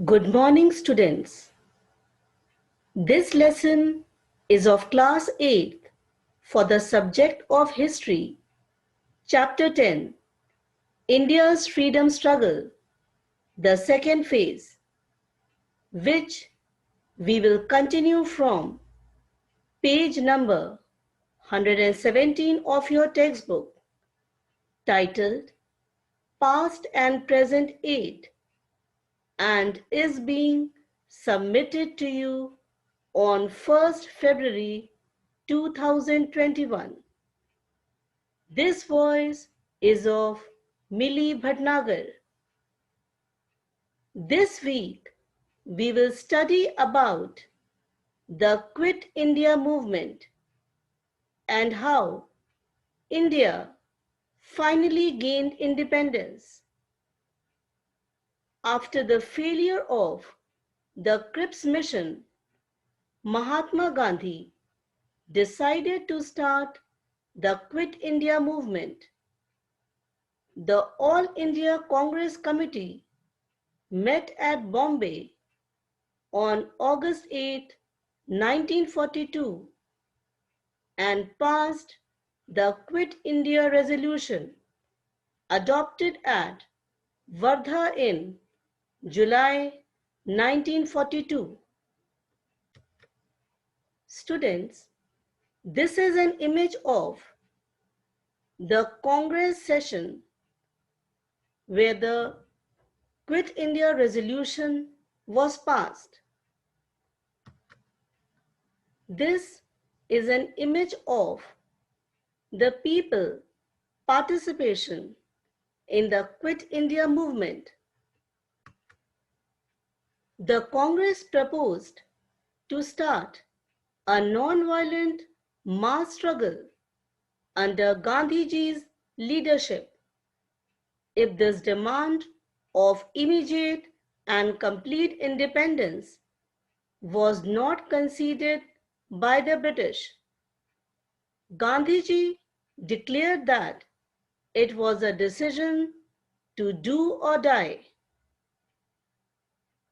Good morning, students. This lesson is of class 8th for the subject of History, Chapter 10, India's Freedom Struggle, the second phase, which we will continue from page number 117 of your textbook, titled Past and Present Aid, and is being submitted to you on 1st February 2021. This voice is of Millie Bhatnagar. This week, we will study about the Quit India movement and how India finally gained independence. After the failure of the Cripps mission, Mahatma Gandhi decided to start the Quit India movement. The All India Congress Committee met at Bombay on August 8, 1942, and passed the Quit India Resolution, adopted at Wardha in July 1942. Students, this is an image of the Congress session where the Quit India Resolution was passed. This is an image of the people participation in the Quit India movement. The Congress proposed to start a non-violent mass struggle under Gandhiji's leadership if this demand of immediate and complete independence was not conceded by the British. Gandhiji declared that it was a decision to do or die.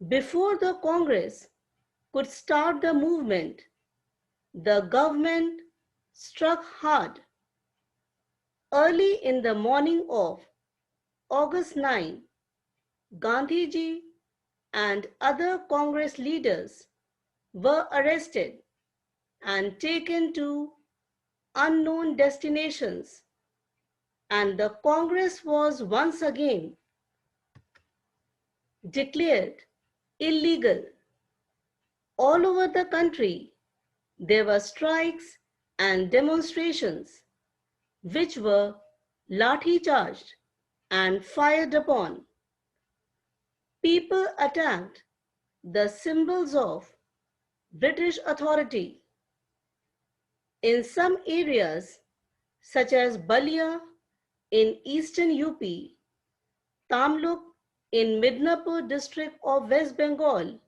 Before the Congress could start the movement, the government struck hard. Early in the morning of August 9, Gandhiji and other Congress leaders were arrested and taken to unknown destinations, and the Congress was once again declared illegal. All over the country, there were strikes and demonstrations which were lathi-charged and fired upon. People attacked the symbols of British authority. In some areas, such as Balia in eastern UP, Tamluk in Midnapur district of West Bengal,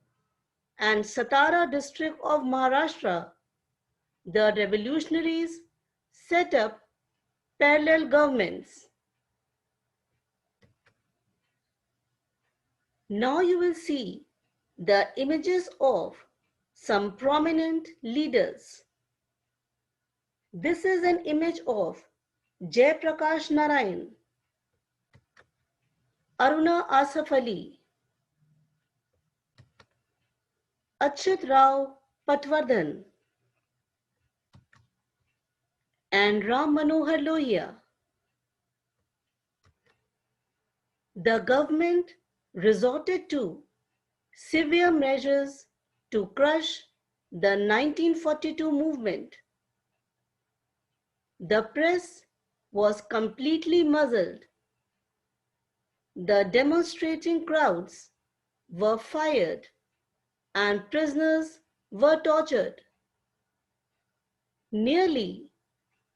and Satara district of Maharashtra, the revolutionaries set up parallel governments. Now you will see the images of some prominent leaders. This is an image of Jai Prakash Narayan, Aruna Asaf Ali, Achyut Rao Patwardhan, and Ram Manohar Lohia. The government resorted to severe measures to crush the 1942 movement. The press was completely muzzled. The demonstrating crowds were fired and prisoners were tortured. Nearly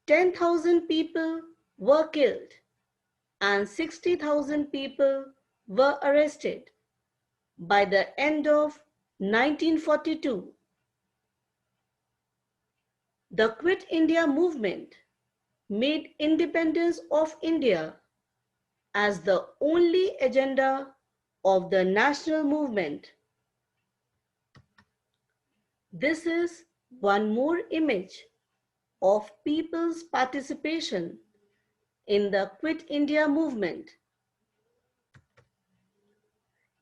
10,000 people were killed and 60,000 people were arrested by the end of 1942. The Quit India movement made independence of India as the only agenda of the national movement. This is one more image of people's participation in the Quit India movement.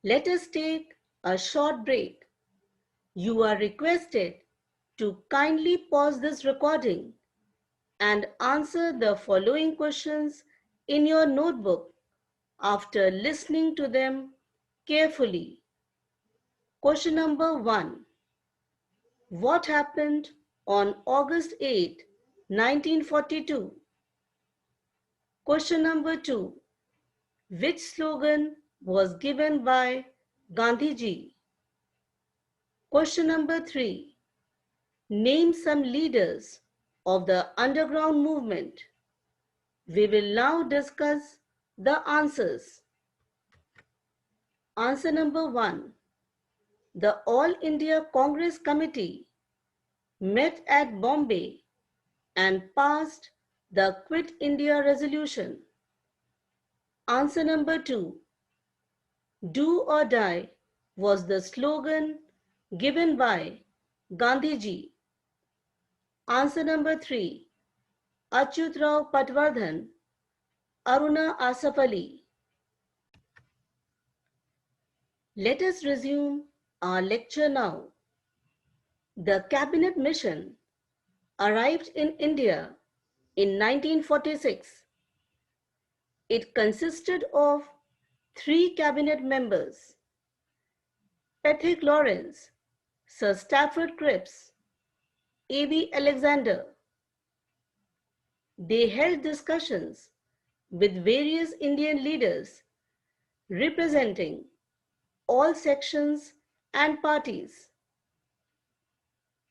Let us take a short break. You are requested to kindly pause this recording and answer the following questions in your notebook after listening to them carefully. Question number 1. What happened on August 8, 1942? Question number 2. Which slogan was given by Gandhiji? Question number 3. Name some leaders of the underground movement. We will now discuss the answers. Answer number 1. The All India Congress Committee met at Bombay and passed the Quit India resolution. Answer number 2. Do or die was the slogan given by Gandhiji. Answer number 3. Achyut Rao Patwardhan, Aruna Asaf Ali. Let us resume our lecture now. The cabinet mission arrived in India in 1946. It consisted of 3 cabinet members: Pethick Lawrence, Sir Stafford Cripps, A.V. Alexander. They held discussions with various Indian leaders representing all sections and parties.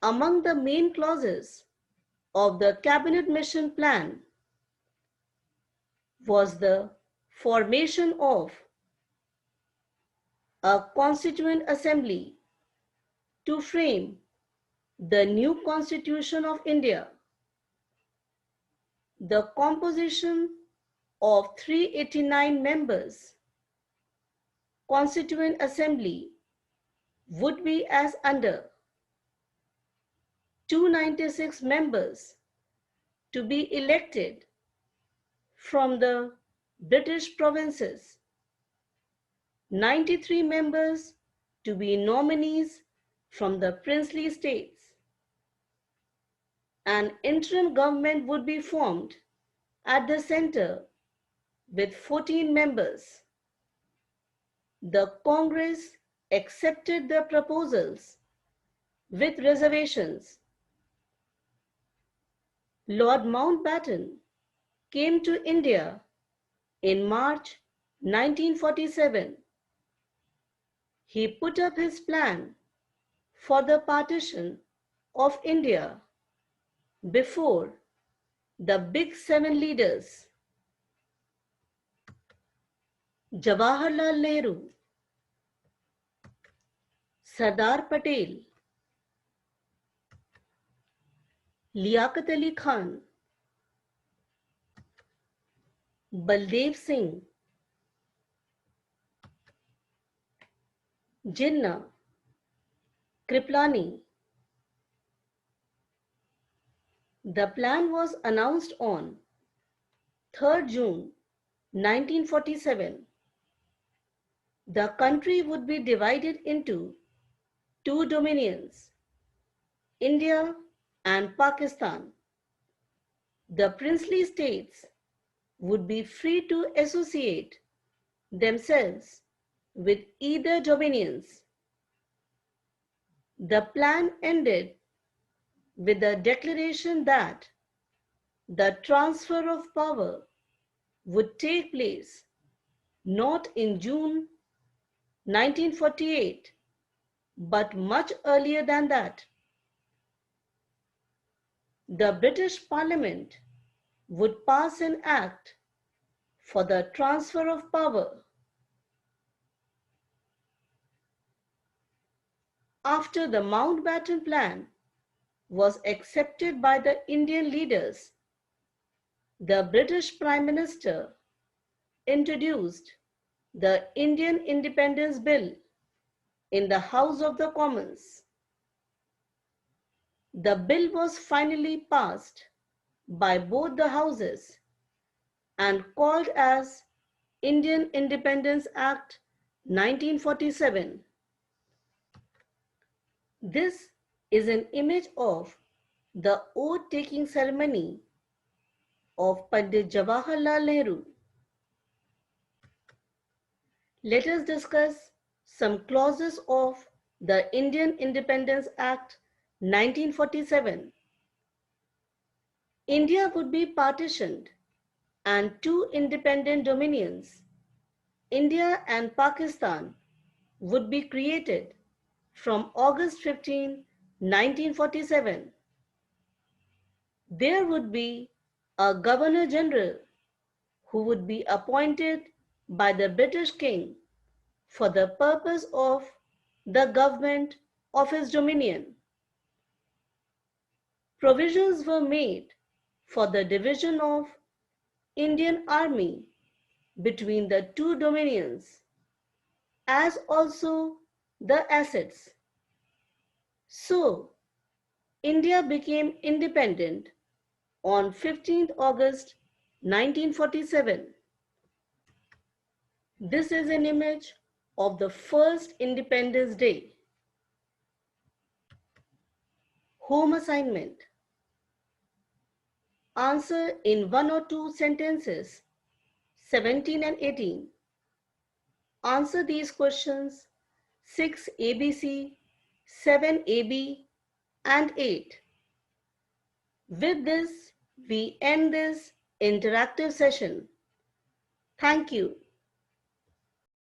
Among the main clauses of the cabinet mission plan was the formation of a constituent assembly to frame the new Constitution of India. The composition of 389 members Constituent Assembly would be as under: 296 members to be elected from the British provinces, 93 members to be nominees from the princely states. An interim government would be formed at the center with 14 members. The Congress accepted the proposals with reservations. Lord Mountbatten came to India in March 1947. He put up his plan for the partition of India before the Big Seven leaders: Jawaharlal Nehru, Sardar Patel, Liaquat Ali Khan, Baldev Singh, Jinnah, Kripalani. The plan was announced on 3rd June 1947. The country would be divided into 2 dominions, India and Pakistan. The princely states would be free to associate themselves with either dominions. The plan ended with the declaration that the transfer of power would take place not in June 1948, but much earlier than that. The British Parliament would pass an act for the transfer of power. After the Mountbatten Plan was accepted by the Indian leaders, the British Prime Minister introduced the Indian Independence Bill in the House of the Commons. The bill was finally passed by both the houses and called as Indian Independence Act 1947. This is an image of the oath-taking ceremony of Pandit Jawaharlal Nehru. Let us discuss some clauses of the Indian Independence Act 1947. India would be partitioned and two independent dominions, India and Pakistan, would be created from August 15, 1947. There would be a Governor General who would be appointed by the British King for the purpose of the government of his dominion. Provisions were made for the division of Indian Army between the two dominions, as also the assets. So, India became independent on 15th August 1947. This is an image of the first Independence Day. Home assignment. Answer in one or two sentences, 17 and 18. Answer these questions 6 ABC, 7 AB, and 8. With this, we end this interactive session. Thank you.